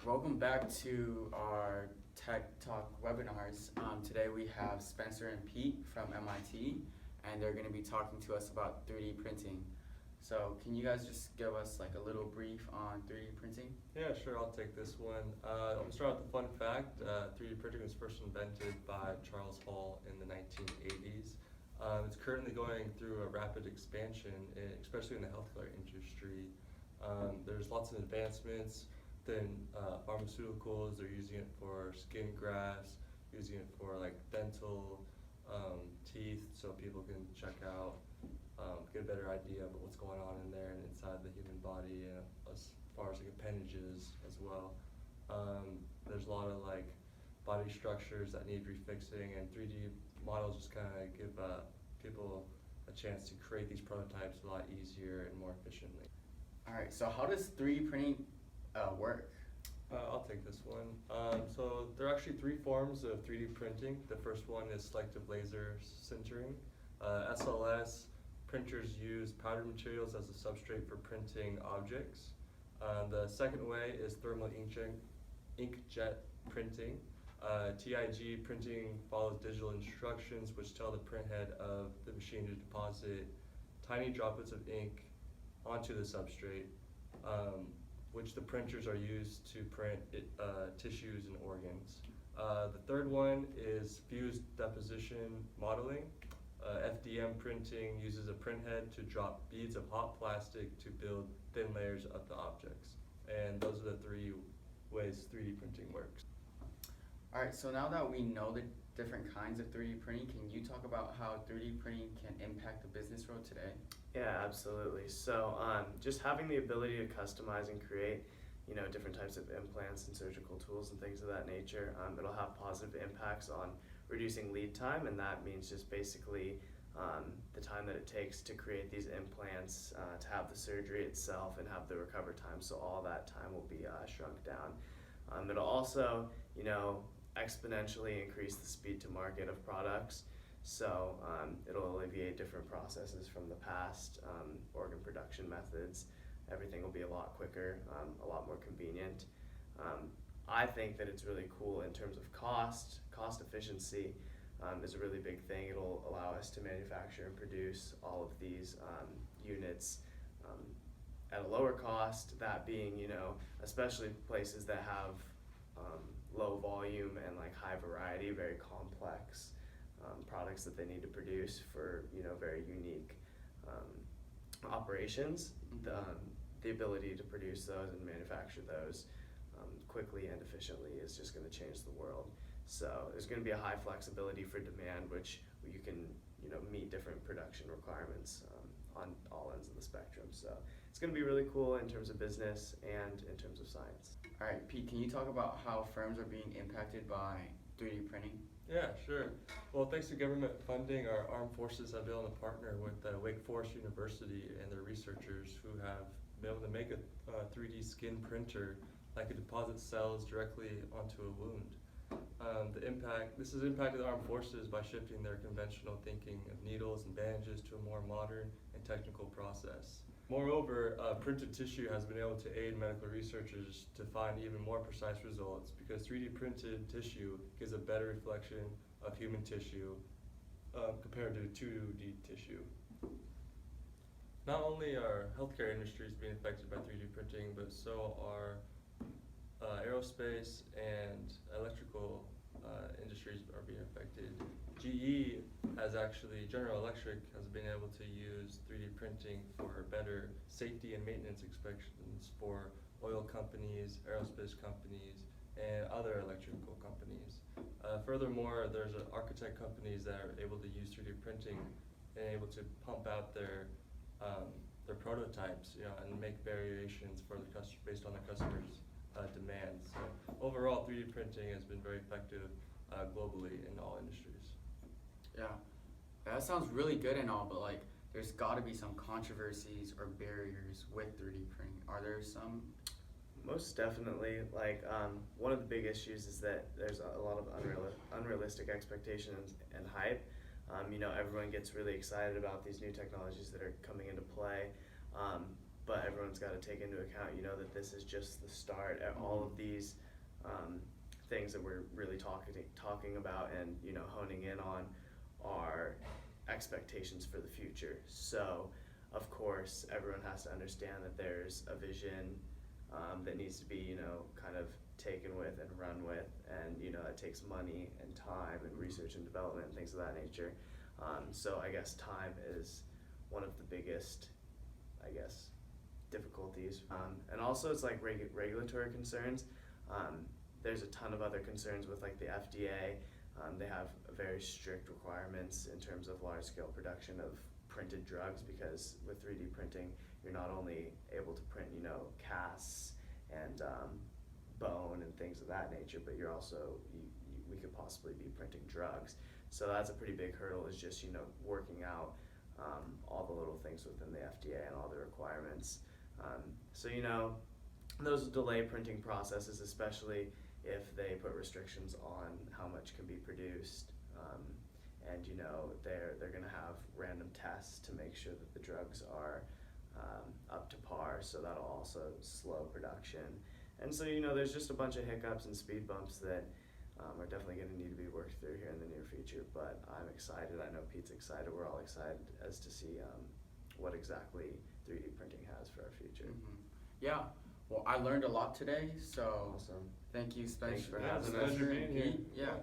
Welcome back to our Tech Talk webinars. Today we have Spencer and Pete from MIT, and they're going to be talking to us about 3D printing. So can you guys just give us like a little brief on 3D printing? Yeah, sure, I'll take this one. I'm gonna start with the fun fact. 3D printing was first invented by Charles Hall in the 1980s. It's currently going through a rapid expansion, especially in the healthcare industry. There's lots of advancements. Then pharmaceuticals, they're using it for skin grafts, using it for like dental, teeth, so people can check out, get a better idea of what's going on in there and inside the human body, and as far as like appendages as well. There's a lot of like body structures that need refixing, and 3D models just kind of give people a chance to create these prototypes a lot easier and more efficiently. All right, so how does 3D printing work? I'll take this one. So there are actually three forms of 3D printing. The first one is selective laser sintering. SLS printers use powdered materials as a substrate for printing objects. The second way is thermal inkjet printing. TIG printing follows digital instructions which tell the printhead of the machine to deposit tiny droplets of ink onto the substrate, which the printers are used to print tissues and organs. The third one is fused deposition modeling. FDM printing uses a printhead to drop beads of hot plastic to build thin layers of the objects. And those are the three ways 3D printing works. All right, so now that we know the different kinds of 3D printing, can you talk about how 3D printing can impact the business world today? Yeah, absolutely. So just having the ability to customize and create, different types of implants and surgical tools and things of that nature, it'll have positive impacts on reducing lead time, and that means just basically the time that it takes to create these implants, to have the surgery itself and have the recover time. So all that time will be shrunk down. It'll also, exponentially increase the speed to market of products. So it'll alleviate different processes from the past, organ production methods. Everything will be a lot quicker, a lot more convenient. I think that it's really cool in terms of cost efficiency is a really big thing. It'll allow us to manufacture and produce all of these units at a lower cost, that being, especially places that have low volume and like high variety, very complex products that they need to produce for very unique operations. The ability to produce those and manufacture those quickly and efficiently is just going to change the world. So there's going to be a high flexibility for demand, which you can meet different production requirements on all ends of the spectrum. So it's going to be really cool in terms of business and in terms of science. All right, Pete, can you talk about how firms are being impacted by 3D printing? Yeah, sure. Well, thanks to government funding, our armed forces have been able to partner with Wake Forest University and their researchers who have been able to make a 3D skin printer that could deposit cells directly onto a wound. This has impacted the armed forces by shifting their conventional thinking of needles and bandages to a more modern and technical process. Moreover, printed tissue has been able to aid medical researchers to find even more precise results because 3D printed tissue gives a better reflection of human tissue compared to 2D tissue. Not only are healthcare industries being affected by 3D printing, but so are aerospace and electrical industries are being affected. General Electric has been able to use 3D printing for better safety and maintenance inspections for oil companies, aerospace companies, and other electrical companies. Furthermore, there's architect companies that are able to use 3D printing and able to pump out their prototypes, and make variations for the based on the customer's demands. So overall, 3D printing has been very effective globally in all industries. Yeah, that sounds really good and all, but like there's got to be some controversies or barriers with 3D printing. Are there some? Most definitely. One of the big issues is that there's a lot of unrealistic expectations and hype. Everyone gets really excited about these new technologies that are coming into play, but everyone everyone's got to take into account, you know, that this is just the start. All of these things that we're really talking about and, you know, honing in on are expectations for the future. So, of course, everyone has to understand that there's a vision that needs to be, you know, kind of taken with and run with, and, you know, it takes money and time and research and development and things of that nature. So I guess time is one of the biggest, I guess, difficulties. And also it's like regulatory concerns. There's a ton of other concerns with like the FDA. They have very strict requirements in terms of large scale production of printed drugs, because with 3D printing, you're not only able to print, you know, casts and bone and things of that nature, but you're also, we could possibly be printing drugs. So that's a pretty big hurdle, is just, you know, working out all the little things within the FDA and all the requirements. So, you know, those delay printing processes, especially if they put restrictions on how much can be produced. And, you know, they're going to have random tests to make sure that the drugs are up to par, so that'll also slow production. And so, you know, there's just a bunch of hiccups and speed bumps that are definitely going to need to be worked through here in the near future. But I'm excited. I know Pete's excited. We're all excited as to see what exactly 3D printing has for our future. Yeah, well, I learned a lot today, so Awesome. thank you, Spencer. Thanks for Yeah, having it's a us. pleasure being here. Yeah.